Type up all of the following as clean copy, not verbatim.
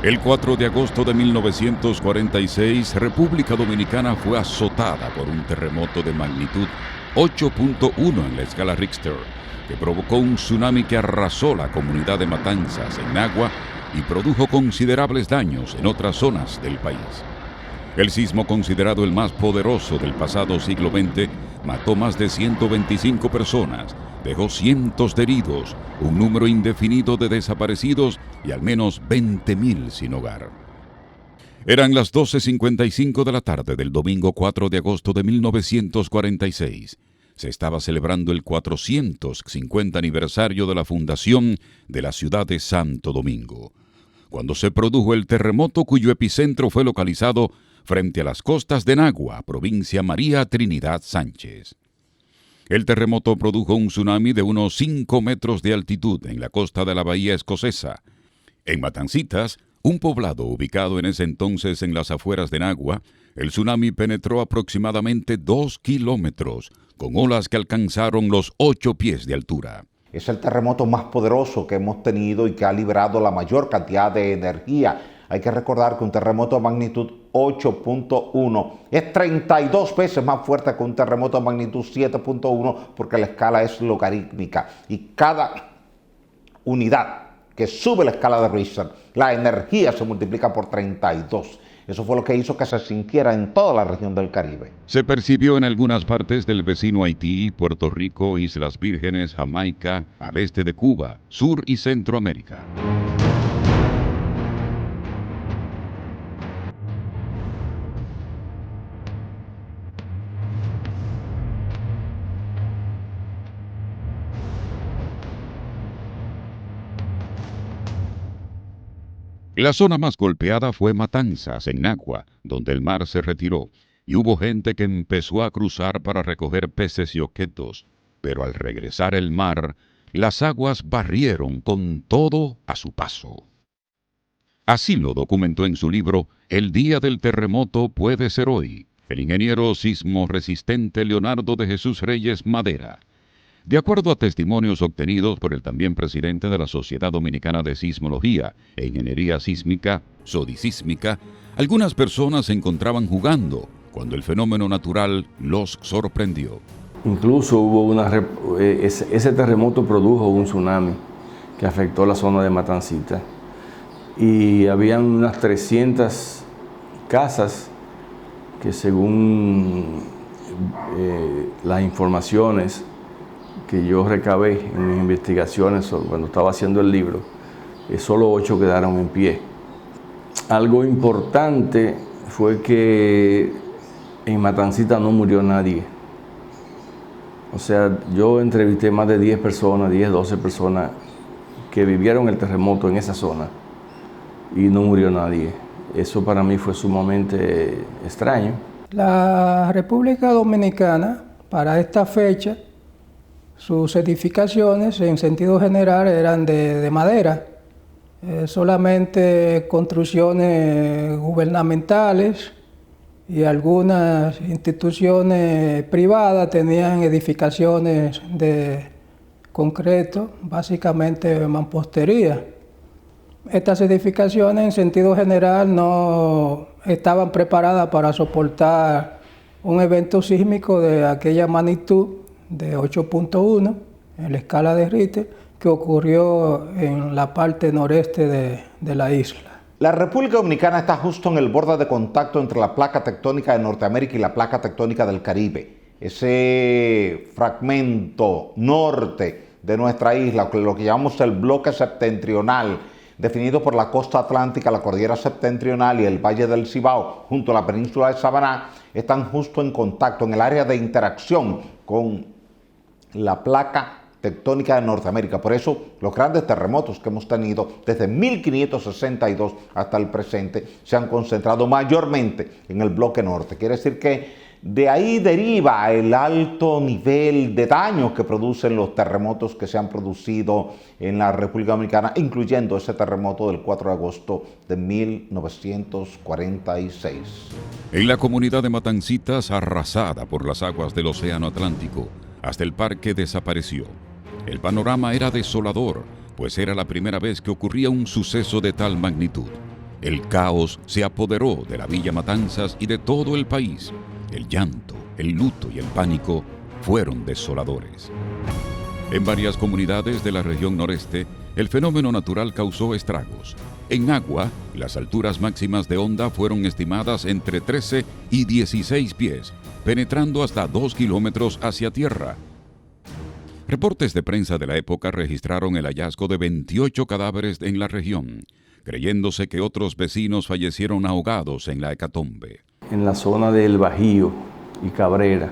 El 4 de agosto de 1946, República Dominicana fue azotada por un terremoto de magnitud 8.1 en la escala Richter, que provocó un tsunami que arrasó la comunidad de Matanzas, en Nagua, y produjo considerables daños en otras zonas del país. El sismo, considerado el más poderoso del pasado siglo XX, mató más de 125 personas, dejó cientos de heridos, un número indefinido de desaparecidos y al menos 20.000 sin hogar. Eran las 12:55 de la tarde del domingo 4 de agosto de 1946. Se estaba celebrando el 450 aniversario de la fundación de la ciudad de Santo Domingo, cuando se produjo el terremoto cuyo epicentro fue localizado frente a las costas de Nagua, provincia María Trinidad Sánchez. El terremoto produjo un tsunami de unos 5 metros de altitud en la costa de la bahía escocesa. En Matancitas, un poblado ubicado en ese entonces en las afueras de Nagua, el tsunami penetró aproximadamente 2 kilómetros, con olas que alcanzaron los 8 pies de altura. Es el terremoto más poderoso que hemos tenido y que ha liberado la mayor cantidad de energía. Hay que recordar que un terremoto de magnitud 8.1 es 32 veces más fuerte que un terremoto de magnitud 7.1 porque la escala es logarítmica y cada unidad que sube la escala de Richter, la energía se multiplica por 32. Eso fue lo que hizo que se sintiera en toda la región del Caribe. Se percibió en algunas partes del vecino Haití, Puerto Rico, Islas Vírgenes, Jamaica, al este de Cuba, Sur y Centroamérica. La zona más golpeada fue Matanzas, en Nagua, donde el mar se retiró, y hubo gente que empezó a cruzar para recoger peces y objetos, pero al regresar el mar, las aguas barrieron con todo a su paso. Así lo documentó en su libro El día del terremoto puede ser hoy, el ingeniero sismo resistente Leonardo de Jesús Reyes Madera. De acuerdo a testimonios obtenidos por el también presidente de la Sociedad Dominicana de Sismología e Ingeniería Sísmica, Sodisísmica, algunas personas se encontraban jugando cuando el fenómeno natural los sorprendió. Incluso hubo ese terremoto produjo un tsunami que afectó la zona de Matancita y habían unas 300 casas que, según las informaciones que yo recabé en mis investigaciones cuando estaba haciendo el libro, solo 8 quedaron en pie. Algo importante fue que en Matancita no murió nadie. O sea, yo entrevisté más de 10 personas, 10, 12 personas que vivieron el terremoto en esa zona y no murió nadie. Eso para mí fue sumamente extraño. La República Dominicana, para esta fecha, sus edificaciones en sentido general eran de madera, solamente construcciones gubernamentales y algunas instituciones privadas tenían edificaciones de concreto, básicamente mampostería. Estas edificaciones en sentido general no estaban preparadas para soportar un evento sísmico de aquella magnitud de 8.1 en la escala de Richter que ocurrió en la parte noreste de la isla. La República Dominicana está justo en el borde de contacto entre la placa tectónica de Norteamérica y la placa tectónica del Caribe. Ese fragmento norte de nuestra isla, lo que llamamos el bloque septentrional, definido por la costa atlántica, la cordillera septentrional y el valle del Cibao, junto a la península de Samaná, están justo en contacto, en el área de interacción con la placa tectónica de Norteamérica. Por eso los grandes terremotos que hemos tenido desde 1562 hasta el presente se han concentrado mayormente en el bloque norte. Quiere decir que de ahí deriva el alto nivel de daño que producen los terremotos que se han producido en la República Dominicana, incluyendo ese terremoto del 4 de agosto de 1946. En la comunidad de Matancitas, arrasada por las aguas del Océano Atlántico, hasta el parque desapareció. El panorama era desolador, pues era la primera vez que ocurría un suceso de tal magnitud. El caos se apoderó de la Villa Matanzas y de todo el país. El llanto, el luto y el pánico fueron desoladores. En varias comunidades de la región noreste, el fenómeno natural causó estragos. En Agua, las alturas máximas de onda fueron estimadas entre 13 y 16 pies, penetrando hasta 2 kilómetros hacia tierra. Reportes de prensa de la época registraron el hallazgo de 28 cadáveres en la región, creyéndose que otros vecinos fallecieron ahogados en la hecatombe. En la zona del Bajío y Cabrera,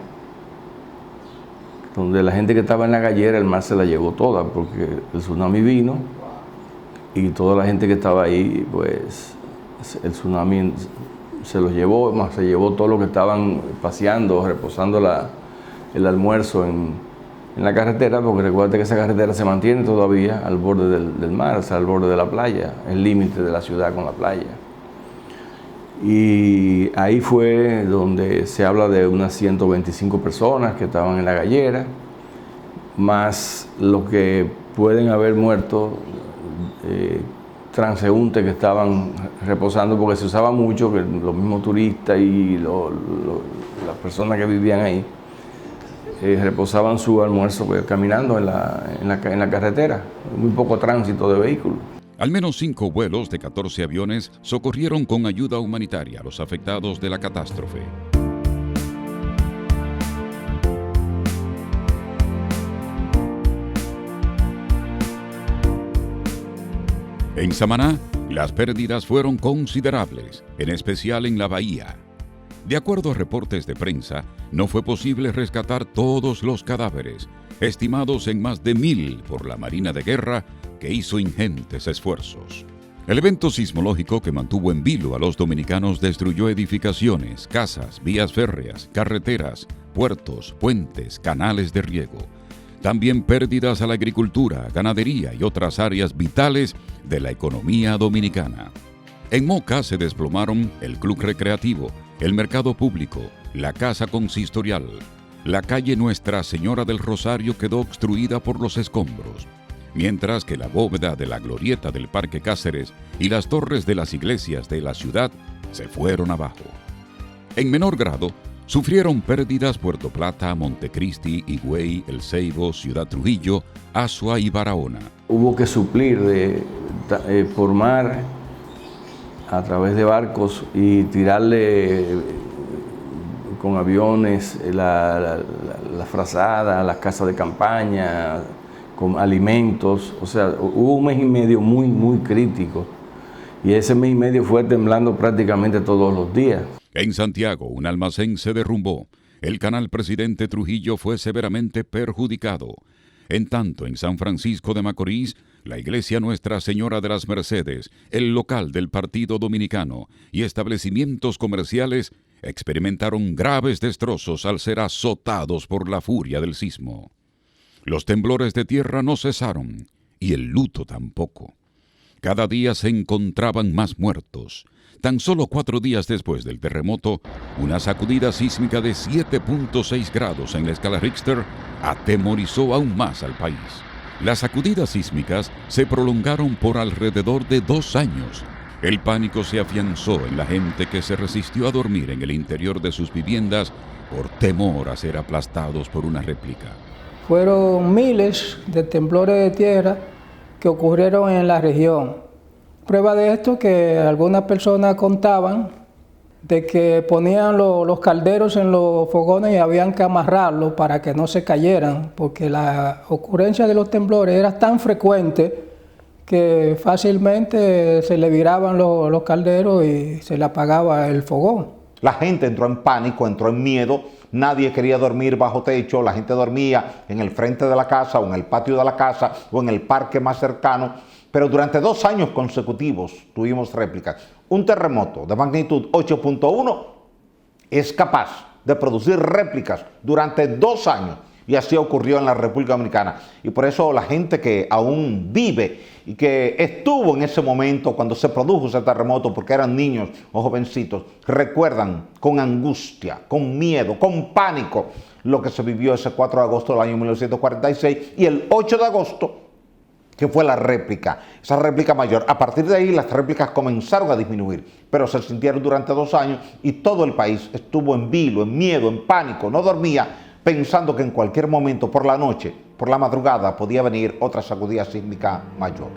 donde la gente que estaba en la gallera, el mar se la llevó toda, porque el tsunami vino y toda la gente que estaba ahí, pues el tsunami se los llevó, más se llevó todo lo que estaban paseando, reposando el almuerzo en la carretera, porque recuerda que esa carretera se mantiene todavía al borde del mar, o sea, al borde de la playa, el límite de la ciudad con la playa. Y ahí fue donde se habla de unas 125 personas que estaban en la gallera, más los que pueden haber muerto, transeúntes que estaban reposando, porque se usaba mucho que los mismos turistas y las personas que vivían ahí reposaban su almuerzo pues, caminando en la carretera, muy poco tránsito de vehículos. Al menos 5 vuelos de 14 aviones socorrieron con ayuda humanitaria a los afectados de la catástrofe. En Samaná, las pérdidas fueron considerables, en especial en la bahía. De acuerdo a reportes de prensa, no fue posible rescatar todos los cadáveres, estimados en más de 1.000 por la Marina de Guerra, que hizo ingentes esfuerzos. El evento sismológico que mantuvo en vilo a los dominicanos destruyó edificaciones, casas, vías férreas, carreteras, puertos, puentes, canales de riego. También pérdidas a la agricultura, ganadería y otras áreas vitales de la economía dominicana. En Moca se desplomaron el club recreativo, el mercado público, la casa consistorial. La calle Nuestra Señora del Rosario quedó obstruida por los escombros, mientras que la bóveda de la glorieta del Parque Cáceres y las torres de las iglesias de la ciudad se fueron abajo. En menor grado, sufrieron pérdidas Puerto Plata, Montecristi, Higüey, El Ceibo, Ciudad Trujillo, Azua y Barahona. Hubo que suplir por mar a través de barcos y tirarle con aviones la frazada, las casas de campaña, con alimentos. O sea, hubo un mes y medio muy, muy crítico. Y ese mes y medio fue temblando prácticamente todos los días. En Santiago, un almacén se derrumbó. El canal Presidente Trujillo fue severamente perjudicado. En tanto, en San Francisco de Macorís, la iglesia Nuestra Señora de las Mercedes, el local del Partido Dominicano y establecimientos comerciales experimentaron graves destrozos al ser azotados por la furia del sismo. Los temblores de tierra no cesaron y el luto tampoco. Cada día se encontraban más muertos. Tan solo 4 días después del terremoto, una sacudida sísmica de 7.6 grados en la escala Richter atemorizó aún más al país. Las sacudidas sísmicas se prolongaron por alrededor de 2 años. El pánico se afianzó en la gente que se resistió a dormir en el interior de sus viviendas por temor a ser aplastados por una réplica. Fueron miles de temblores de tierra que ocurrieron en la región. Prueba de esto que algunas personas contaban de que ponían los calderos en los fogones y habían que amarrarlos para que no se cayeran, porque la ocurrencia de los temblores era tan frecuente que fácilmente se le viraban los calderos y se le apagaba el fogón. La gente entró en pánico, entró en miedo, nadie quería dormir bajo techo, la gente dormía en el frente de la casa o en el patio de la casa o en el parque más cercano. Pero durante 2 años consecutivos tuvimos réplicas. Un terremoto de magnitud 8.1 es capaz de producir réplicas durante 2 años. Y así ocurrió en la República Dominicana. Y por eso la gente que aún vive y que estuvo en ese momento cuando se produjo ese terremoto, porque eran niños o jovencitos, recuerdan con angustia, con miedo, con pánico lo que se vivió ese 4 de agosto del año 1946 y el 8 de agosto que fue la réplica, esa réplica mayor. A partir de ahí las réplicas comenzaron a disminuir, pero se sintieron durante 2 años y todo el país estuvo en vilo, en miedo, en pánico, no dormía, pensando que en cualquier momento, por la noche, por la madrugada, podía venir otra sacudida sísmica mayor.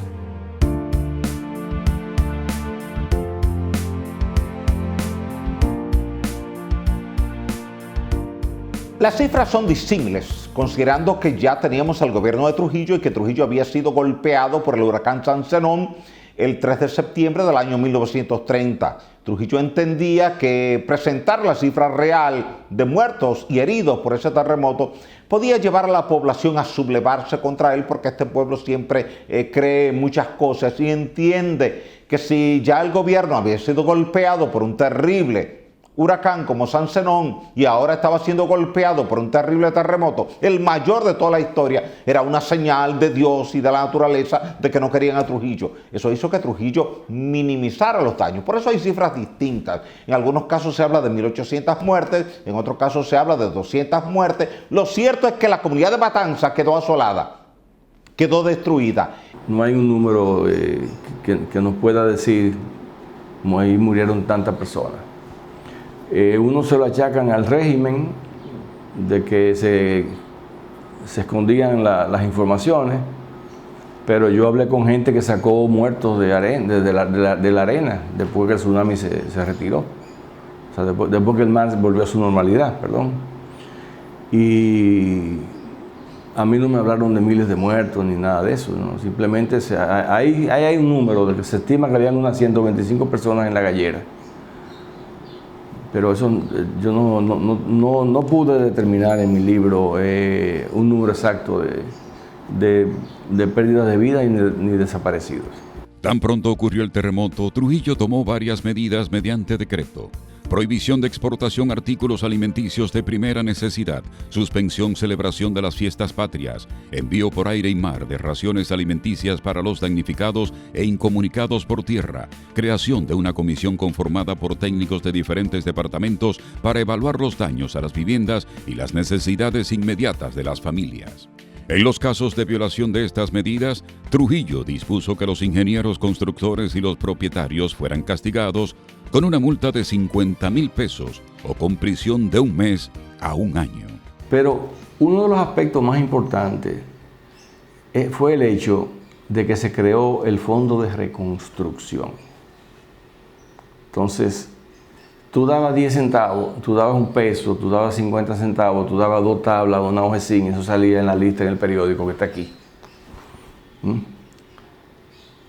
Las cifras son disímiles, considerando que ya teníamos al gobierno de Trujillo y que Trujillo había sido golpeado por el huracán San Zenón el 3 de septiembre del año 1930. Trujillo entendía que presentar la cifra real de muertos y heridos por ese terremoto podía llevar a la población a sublevarse contra él, porque este pueblo siempre cree muchas cosas y entiende que si ya el gobierno había sido golpeado por un terrible huracán como San Zenón y ahora estaba siendo golpeado por un terrible terremoto, el mayor de toda la historia, era una señal de Dios y de la naturaleza de que no querían a Trujillo. Eso hizo que Trujillo minimizara los daños. Por eso hay cifras distintas. En algunos casos se habla de 1.800 muertes, en otros casos se habla de 200 muertes. Lo cierto es que la comunidad de Matanzas quedó asolada, quedó destruida. No hay un número que nos pueda decir cómo ahí murieron tantas personas. Uno se lo achacan al régimen de que se escondían las informaciones, pero yo hablé con gente que sacó muertos de la arena después que el tsunami se retiró, o sea, después que el mar volvió a su normalidad, perdón. Y a mí no me hablaron de miles de muertos ni nada de eso, ¿no? Simplemente hay un número de que se estima que habían unas 125 personas en la gallera. Pero eso yo no pude determinar en mi libro un número exacto de pérdidas de vida ni desaparecidos. Tan pronto ocurrió el terremoto, Trujillo tomó varias medidas mediante decreto. Prohibición de exportación artículos alimenticios de primera necesidad, suspensión celebración de las fiestas patrias, envío por aire y mar de raciones alimenticias para los damnificados e incomunicados por tierra, creación de una comisión conformada por técnicos de diferentes departamentos para evaluar los daños a las viviendas y las necesidades inmediatas de las familias. En los casos de violación de estas medidas, Trujillo dispuso que los ingenieros constructores y los propietarios fueran castigados con una multa de 50,000 pesos o con prisión de 1 mes a 1 año. Pero uno de los aspectos más importantes fue el hecho de que se creó el Fondo de Reconstrucción. Entonces, tú dabas 10 centavos, tú dabas 1 peso, tú dabas 50 centavos, tú dabas 2 tablas, una hoja de zinc, eso salía en la lista en el periódico que está aquí.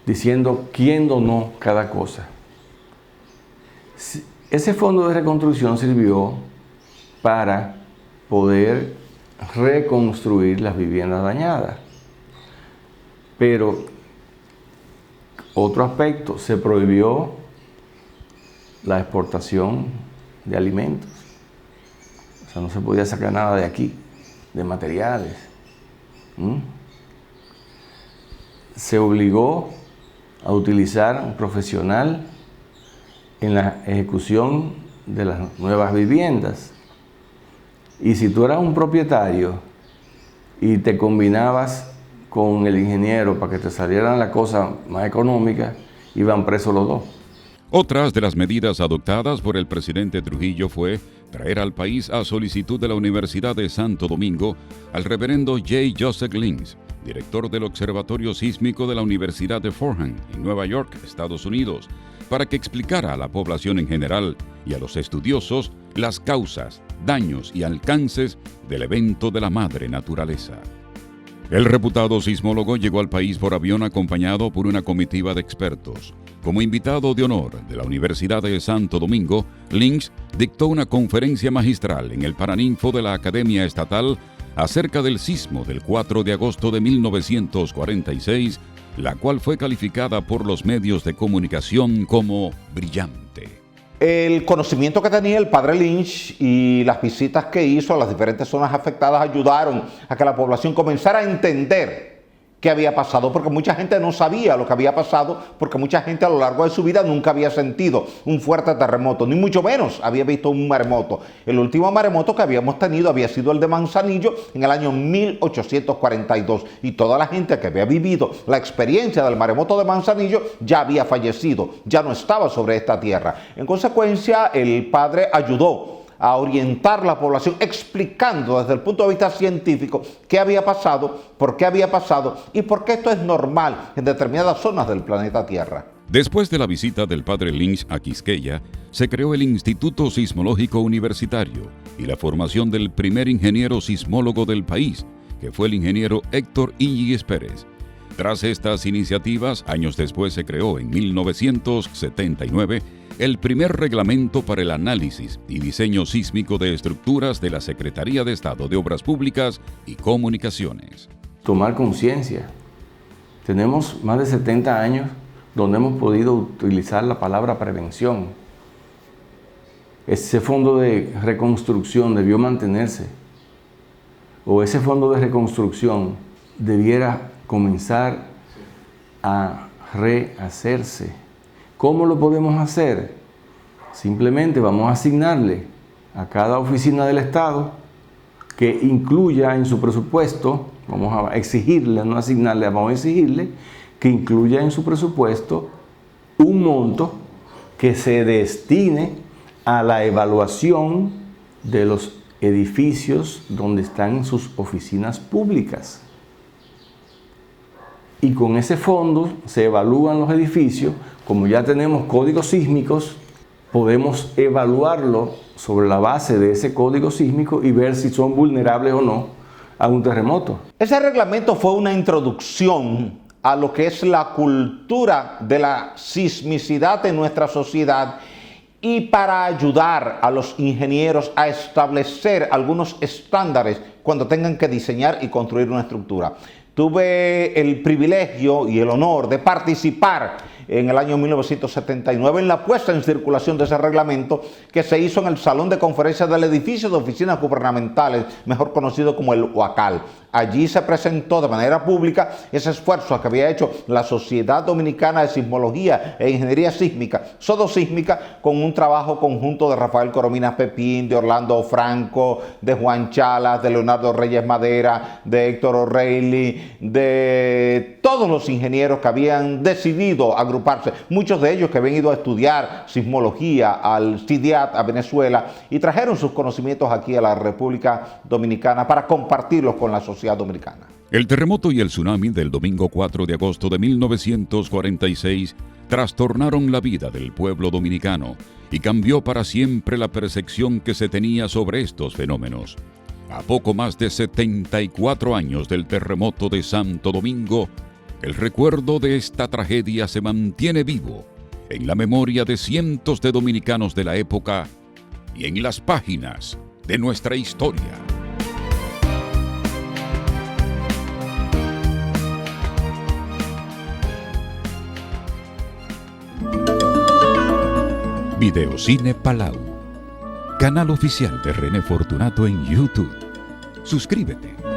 Diciendo quién donó cada cosa. Ese fondo de reconstrucción sirvió para poder reconstruir las viviendas dañadas. Pero otro aspecto, se prohibió la exportación de alimentos. O sea, no se podía sacar nada de aquí, de materiales. Se obligó a utilizar un profesional en la ejecución de las nuevas viviendas. Y si tú eras un propietario y te combinabas con el ingeniero para que te salieran las cosas más económicas, iban presos los dos. Otras de las medidas adoptadas por el presidente Trujillo fue traer al país a solicitud de la Universidad de Santo Domingo al reverendo J. Joseph Lynch, director del Observatorio Sísmico de la Universidad de Fordham, en Nueva York, Estados Unidos, para que explicara a la población en general y a los estudiosos las causas, daños y alcances del evento de la madre naturaleza. El reputado sismólogo llegó al país por avión acompañado por una comitiva de expertos. Como invitado de honor de la Universidad de Santo Domingo, Lynch dictó una conferencia magistral en el Paraninfo de la Academia Estatal acerca del sismo del 4 de agosto de 1946, la cual fue calificada por los medios de comunicación como brillante. El conocimiento que tenía el padre Lynch y las visitas que hizo a las diferentes zonas afectadas ayudaron a que la población comenzara a entender qué había pasado, porque mucha gente no sabía lo que había pasado, porque mucha gente a lo largo de su vida nunca había sentido un fuerte terremoto, ni mucho menos había visto un maremoto. El último maremoto que habíamos tenido había sido el de Manzanillo en el año 1842, y toda la gente que había vivido la experiencia del maremoto de Manzanillo ya había fallecido, ya no estaba sobre esta tierra. En consecuencia, el padre ayudó a orientar la población, explicando desde el punto de vista científico qué había pasado, por qué había pasado y por qué esto es normal en determinadas zonas del planeta Tierra. Después de la visita del padre Lynch a Quisqueya, se creó el Instituto Sismológico Universitario y la formación del primer ingeniero sismólogo del país, que fue el ingeniero Héctor Íñiguez Pérez. Tras estas iniciativas, años después se creó en 1979 el primer reglamento para el análisis y diseño sísmico de estructuras de la Secretaría de Estado de Obras Públicas y Comunicaciones. Tomar conciencia. Tenemos más de 70 años donde hemos podido utilizar la palabra prevención. Ese fondo de reconstrucción debió mantenerse, o ese fondo de reconstrucción debiera comenzar a rehacerse. ¿Cómo lo podemos hacer? Simplemente vamos a asignarle a cada oficina del Estado que incluya en su presupuesto, vamos a exigirle, no asignarle, vamos a exigirle que incluya en su presupuesto un monto que se destine a la evaluación de los edificios donde están sus oficinas públicas. Y con ese fondo se evalúan los edificios. Como ya tenemos códigos sísmicos, podemos evaluarlo sobre la base de ese código sísmico y ver si son vulnerables o no a un terremoto. Ese reglamento fue una introducción a lo que es la cultura de la sismicidad en nuestra sociedad y para ayudar a los ingenieros a establecer algunos estándares cuando tengan que diseñar y construir una estructura. Tuve el privilegio y el honor de participar en el año 1979 en la puesta en circulación de ese reglamento que se hizo en el Salón de Conferencias del Edificio de Oficinas Gubernamentales, mejor conocido como el UACAL. Allí se presentó de manera pública ese esfuerzo que había hecho la Sociedad Dominicana de Sismología e Ingeniería Sísmica, Sodosísmica, con un trabajo conjunto de Rafael Corominas Pepín, de Orlando Franco, de Juan Chalas, de Leonardo Reyes Madera, de Héctor O'Reilly, de todos los ingenieros que habían decidido agruparse, muchos de ellos que habían ido a estudiar sismología al CIDIAT, a Venezuela, y trajeron sus conocimientos aquí a la República Dominicana para compartirlos con la sociedad dominicana. El terremoto y el tsunami del domingo 4 de agosto de 1946 trastornaron la vida del pueblo dominicano y cambió para siempre la percepción que se tenía sobre estos fenómenos. A poco más de 74 años del terremoto de Santo Domingo, el recuerdo de esta tragedia se mantiene vivo en la memoria de cientos de dominicanos de la época y en las páginas de nuestra historia. Videocine Palau, canal oficial de René Fortunato en YouTube. Suscríbete.